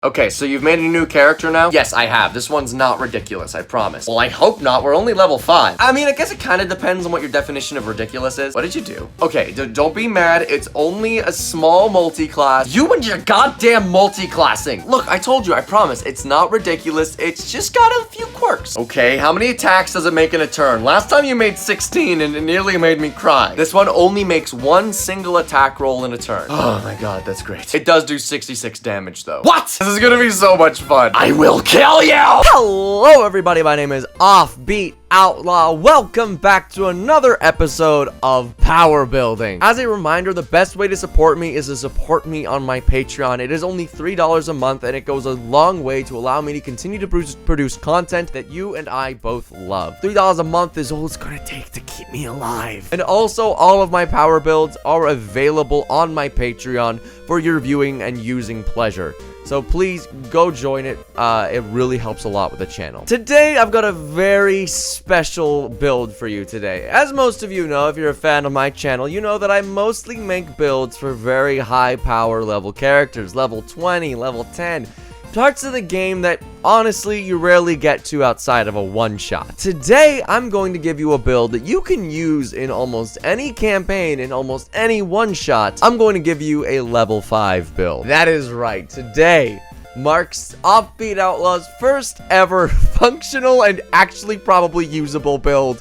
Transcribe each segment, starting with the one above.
Okay, so you've made a new character now? Yes, I have. This one's not ridiculous, I promise. Well, I hope not. We're only level 5. I mean, I guess it kind of depends on what your definition of ridiculous is. What did you do? Okay, don't be mad. It's only a small multi-class. You and your goddamn multi-classing. Look, I told you, I promise. It's not ridiculous. It's just got a few quirks. Okay, how many attacks does it make in a turn? Last time you made 16 and it nearly made me cry. This one only makes one single attack roll in a turn. Oh my god, that's great. It does do 66 damage though. What? This is gonna be so much fun. I will kill you! Hello everybody, my name is Offbeat Outlaw. Welcome back to another episode of Power Building. As a reminder, the best way to support me is to support me on my Patreon. It is only $3 a month and it goes a long way to allow me to continue to produce content that you and I both love. $3 a month is all it's gonna take to keep me alive. And also, all of my power builds are available on my Patreon for your viewing and using pleasure. So please go join it. It really helps a lot with the channel. Today, I've got a very special build for you today. As most of you know, if you're a fan of my channel, you know that I mostly make builds for very high power level characters. Level 20, level 10. Parts of the game that, honestly, you rarely get to outside of a one-shot. Today, I'm going to give you a build that you can use in almost any campaign, in almost any one-shot. I'm going to give you a level 5 build. That is right. Today marks Offbeat Outlaw's first ever functional and actually probably usable build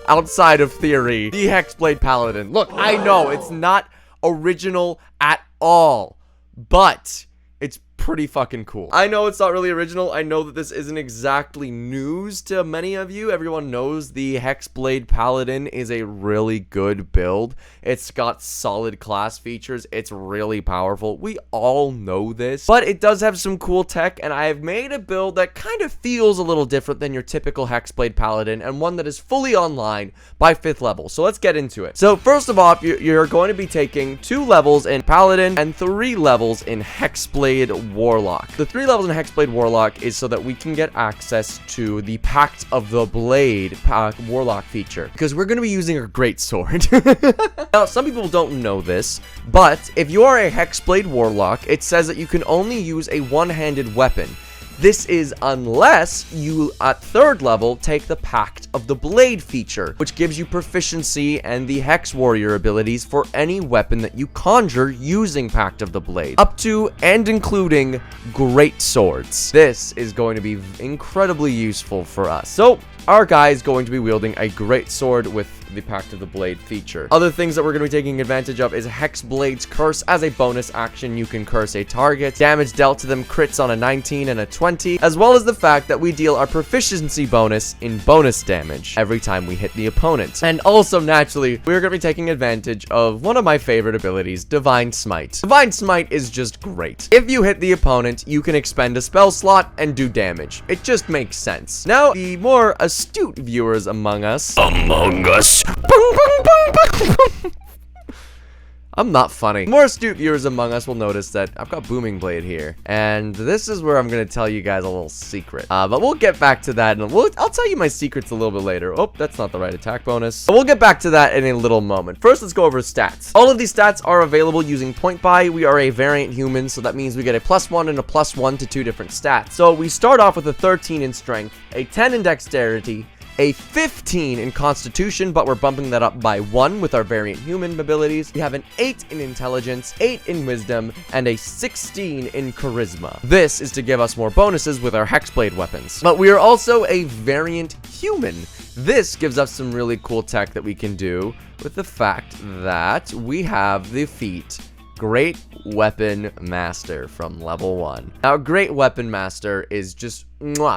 outside of theory. The Hexblade Paladin. Look, I know it's not original at all, but it's pretty fucking cool. I know it's not really original. I know that this isn't exactly news to many of you. Everyone knows the Hexblade Paladin is a really good build. It's got solid class features. It's really powerful. We all know this, but it does have some cool tech, and I have made a build that kind of feels a little different than your typical Hexblade Paladin, and one that is fully online by 5th level. So let's get into it. So first of all, you're going to be taking 2 levels in Paladin and 3 levels in Hexblade Warlock. The 3 levels in Hexblade Warlock is so that we can get access to the Pact of the Blade Warlock feature, because we're going to be using a great sword. Now, some people don't know this, but if you are a Hexblade Warlock, it says that you can only use a one-handed weapon. This is unless you, at 3rd level, take the Pact of the Blade feature, which gives you proficiency and the Hex Warrior abilities for any weapon that you conjure using Pact of the Blade, up to and including great swords. This is going to be incredibly useful for us. So, our guy is going to be wielding a great sword with the Pact of the Blade feature. Other things that we're going to be taking advantage of is Hexblade's Curse. As a bonus action, you can curse a target. Damage dealt to them crits on a 19 and a 20, as well as the fact that we deal our proficiency bonus in bonus damage every time we hit the opponent. And also, naturally, we're going to be taking advantage of one of my favorite abilities, Divine Smite. Divine Smite is just great. If you hit the opponent, you can expend a spell slot and do damage. It just makes sense. Now, the more astute viewers among us. I'm not funny. More astute viewers among us will notice that I've got Booming Blade here, and this is where I'm going to tell you guys a little secret. But we'll get back to that, and I'll tell you my secrets a little bit later. Oh, that's not the right attack bonus. But we'll get back to that in a little moment. First, let's go over stats. All of these stats are available using point buy. We are a variant human, so that means we get a +1 and a +1 to 2 different stats. So we start off with a 13 in strength, a 10 in dexterity, a 15 in constitution, but we're bumping that up by 1 with our variant human abilities. We have an 8 in intelligence, 8 in wisdom, and a 16 in charisma. This is to give us more bonuses with our Hexblade weapons. But we are also a variant human. This gives us some really cool tech that we can do with the fact that we have the feat Great Weapon Master from level 1. Now, Great Weapon Master is just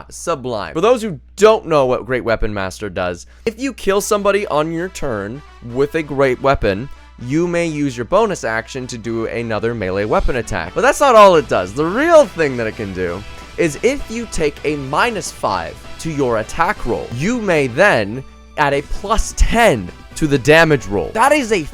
sublime. For those who don't know what Great Weapon Master does, if you kill somebody on your turn with a great weapon, you may use your bonus action to do another melee weapon attack. But that's not all it does. The real thing that it can do is if you take a -5 to your attack roll, you may then add a +10 to the damage roll. That is a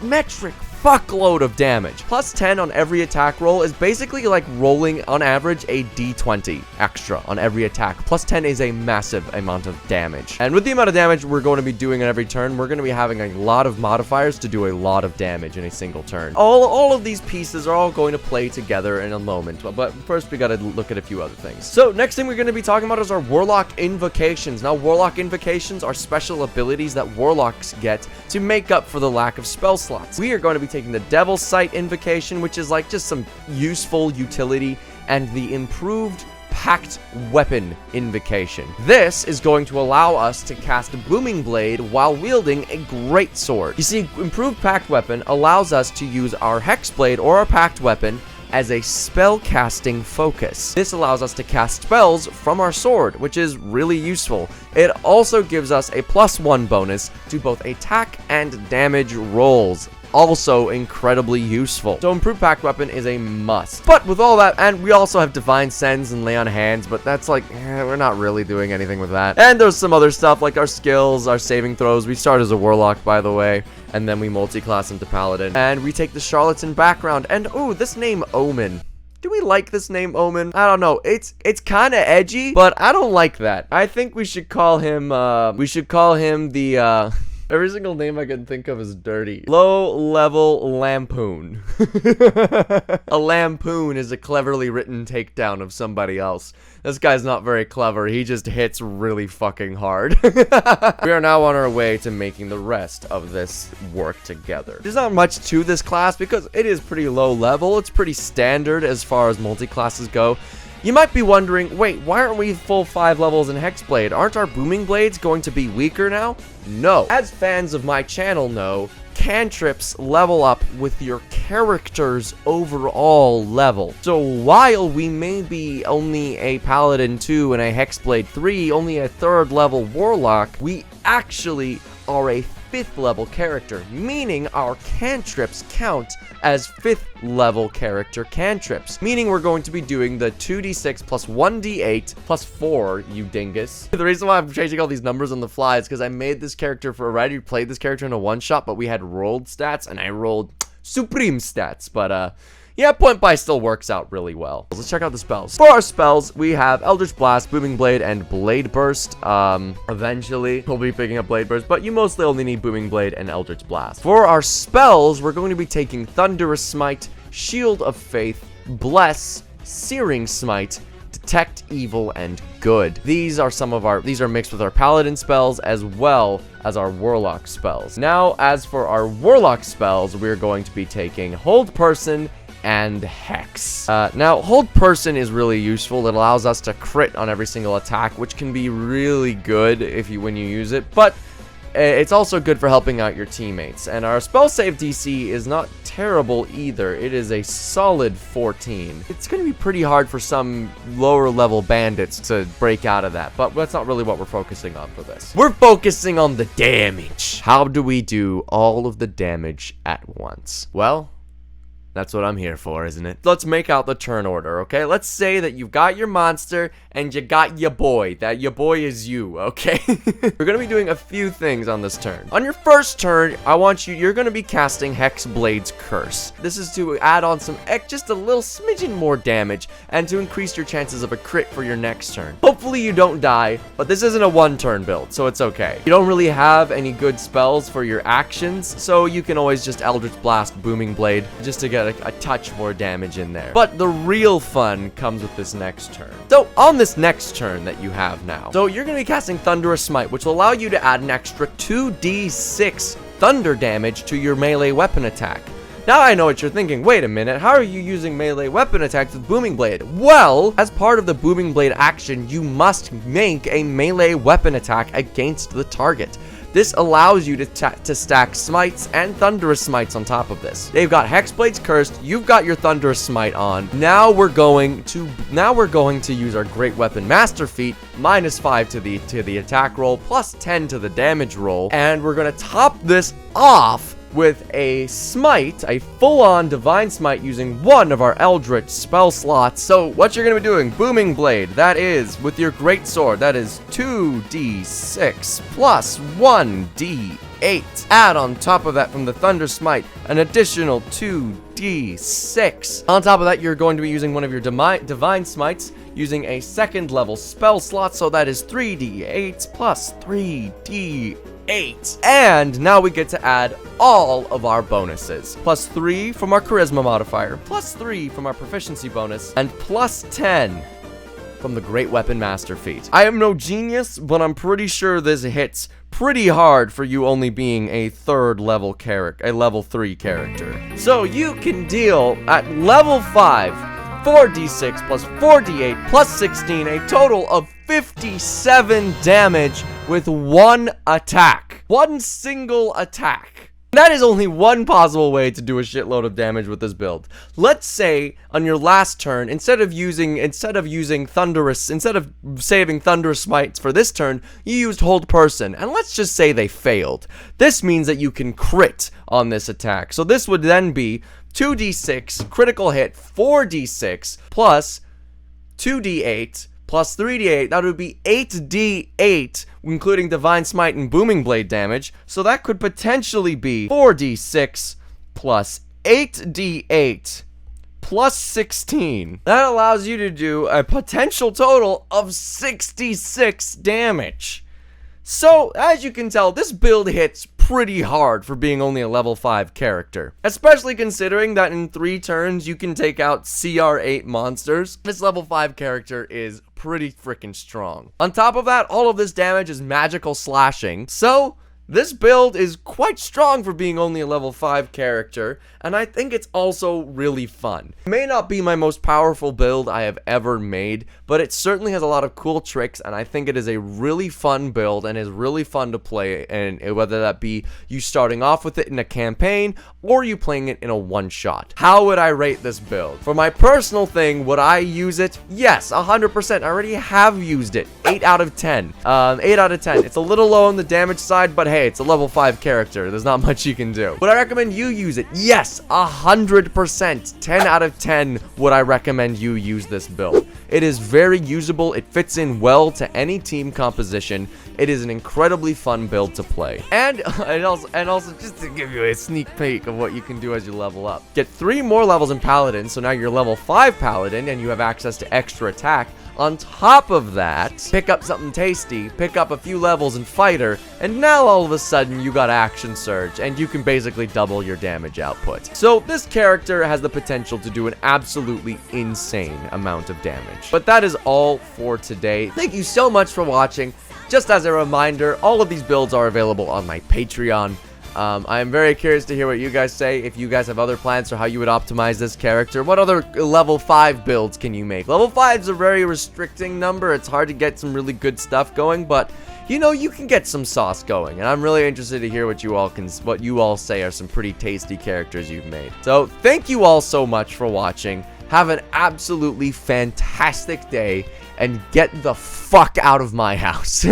metric fuckload of damage. Plus 10 on every attack roll is basically like rolling on average a d20 extra on every attack. Plus 10 is a massive amount of damage. And with the amount of damage we're going to be doing in every turn, we're going to be having a lot of modifiers to do a lot of damage in a single turn. All of these pieces are all going to play together in a moment, but first we got to look at a few other things. So next thing we're going to be talking about is our Warlock invocations. Now, Warlock invocations are special abilities that Warlocks get to make up for the lack of spell slots. We are going to be taking the Devil's Sight invocation, which is like just some useful utility, and the improved Pact Weapon invocation. This is going to allow us to cast Booming Blade while wielding a great sword. You see, improved Pact Weapon allows us to use our Hexblade or our Pact Weapon as a spell casting focus. This allows us to cast spells from our sword, which is really useful. It also gives us a +1 bonus to both attack and damage rolls. Also incredibly useful. So improved Pact Weapon is a must. But with all that, and we also have Divine Sense and Lay on Hands, but that's like, we're not really doing anything with that. And there's some other stuff like our skills, our saving throws. We start as a Warlock, by the way, and then we multi-class into Paladin. And we take the Charlatan background, and ooh, this name Omen. Do we like this name, Omen? I don't know. It's kind of edgy, but I don't like that. I think we should call him, the, every single name I can think of is dirty. Low-level lampoon. A lampoon is a cleverly written takedown of somebody else. This guy's not very clever. He just hits really fucking hard. We are now on our way to making the rest of this work together. There's not much to this class because it is pretty low level. It's pretty standard as far as multi-classes go. You might be wondering, wait, why aren't we full 5 levels in Hexblade? Aren't our Booming Blades going to be weaker now? No. As fans of my channel know, cantrips level up with your character's overall level. So while we may be only a Paladin 2 and a Hexblade 3, only a 3rd level Warlock, we actually are a 5th level character, meaning our cantrips count as 5th level character cantrips, meaning we're going to be doing the 2d6 plus 1d8 plus 4, you dingus. The reason why I'm changing all these numbers on the fly is because I made this character for already played this character in a one-shot, but we had rolled stats, and I rolled supreme stats, but yeah, point buy still works out really well. Let's check out the spells. For our spells, we have Eldritch Blast, Booming Blade, and Blade Burst. Eventually, we'll be picking up Blade Burst, but you mostly only need Booming Blade and Eldritch Blast. For our spells, we're going to be taking Thunderous Smite, Shield of Faith, Bless, Searing Smite, Detect Evil, and Good. These are mixed with our Paladin spells as well as our Warlock spells. Now, as for our Warlock spells, we're going to be taking Hold Person and Hex. Now, Hold Person is really useful. It allows us to crit on every single attack, which can be really good when you use it, but it's also good for helping out your teammates. And our spell save DC is not terrible either. It is a solid 14. It's going to be pretty hard for some lower level bandits to break out of that, but that's not really what we're focusing on for this. We're focusing on the damage. How do we do all of the damage at once? Well, that's what I'm here for, isn't it? Let's make out the turn order, okay? Let's say that you've got your monster and you got your boy. That your boy is you, okay? We're gonna be doing a few things on this turn. On your first turn, you're gonna be casting Hexblade's Curse. This is to add on just a little smidgen more damage and to increase your chances of a crit for your next turn. Hopefully you don't die, but this isn't a one-turn build, so it's okay. You don't really have any good spells for your actions, so you can always just Eldritch Blast Booming Blade just to get a touch more damage in there. But the real fun comes with this next turn. So on this next turn that you have now, so you're going to be casting Thunderous Smite, which will allow you to add an extra 2d6 thunder damage to your melee weapon attack. Now I know what you're thinking. Wait a minute, how are you using melee weapon attacks with Booming Blade? Well, as part of the Booming Blade action, you must make a melee weapon attack against the target. This allows you to stack Smites and Thunderous Smites on top of this. They've got Hexblade's Cursed, you've got your Thunderous Smite on. Now we're going to use our Great Weapon Master feat, -5 to the attack roll, +10 to the damage roll, and we're gonna top this off with a smite, a full-on divine smite using one of our Eldritch spell slots. So what you're going to be doing, Booming Blade, that is, with your great sword, that is 2d6 plus 1d8. 2d8. Add on top of that from the Thunder Smite an additional 2d6. On top of that, you're going to be using one of your Divine Smites, using a second level spell slot, so that is 3d8 plus 3d8. And now we get to add all of our bonuses. Plus 3 from our charisma modifier, plus 3 from our proficiency bonus, and plus 10 from the Great Weapon Master feat. I am no genius, but I'm pretty sure this hits pretty hard for you only being a third level character, a level 3 character. So you can deal at level 5, 4d6 plus 4d8 plus 16, a total of 57 damage with one attack. One single attack. That is only one possible way to do a shitload of damage with this build. Let's say on your last turn, instead of saving Thunderous Smites for this turn, you used Hold Person, and let's just say they failed. This means that you can crit on this attack. So this would then be 2d6 critical hit, 4d6 plus 2d8 plus 3d8, that would be 8d8, including Divine Smite and Booming Blade damage, so that could potentially be 4d6 plus 8d8 plus 16. That allows you to do a potential total of 66 damage. So, as you can tell, this build hits pretty hard for being only a level 5 character. Especially considering that in 3 turns you can take out CR8 monsters. This level 5 character is pretty freaking strong. On top of that, all of this damage is magical slashing. So, this build is quite strong for being only a level 5 character, and I think it's also really fun. It may not be my most powerful build I have ever made, but it certainly has a lot of cool tricks, and I think it is a really fun build and is really fun to play, and whether that be you starting off with it in a campaign or you playing it in a one-shot. How would I rate this build? For my personal thing, would I use it? Yes, 100%. I already have used it. 8 out of 10. 8 out of 10. It's a little low on the damage side, but hey, it's a level 5 character. There's not much you can do. Would I recommend you use it? Yes, 100%. 10 out of 10 would I recommend you use this build. It is very usable. It fits in well to any team composition. It is an incredibly fun build to play. And also just to give you a sneak peek of what you can do as you level up. Get 3 more levels in Paladin, so now you're level 5 Paladin and you have access to extra attack. On top of that, pick up something tasty, pick up a few levels in Fighter, and now all of a sudden you got Action Surge, and you can basically double your damage output. So this character has the potential to do an absolutely insane amount of damage. But that is all for today. Thank you so much for watching. Just as a reminder, all of these builds are available on my Patreon. I am very curious to hear what you guys say. If you guys have other plans for how you would optimize this character, what other level 5 builds can you make? Level 5 is a very restricting number. It's hard to get some really good stuff going, but you know, you can get some sauce going, and I'm really interested to hear what you all say are some pretty tasty characters you've made. So thank you all so much for watching. Have an absolutely fantastic day, and get the fuck out of my house.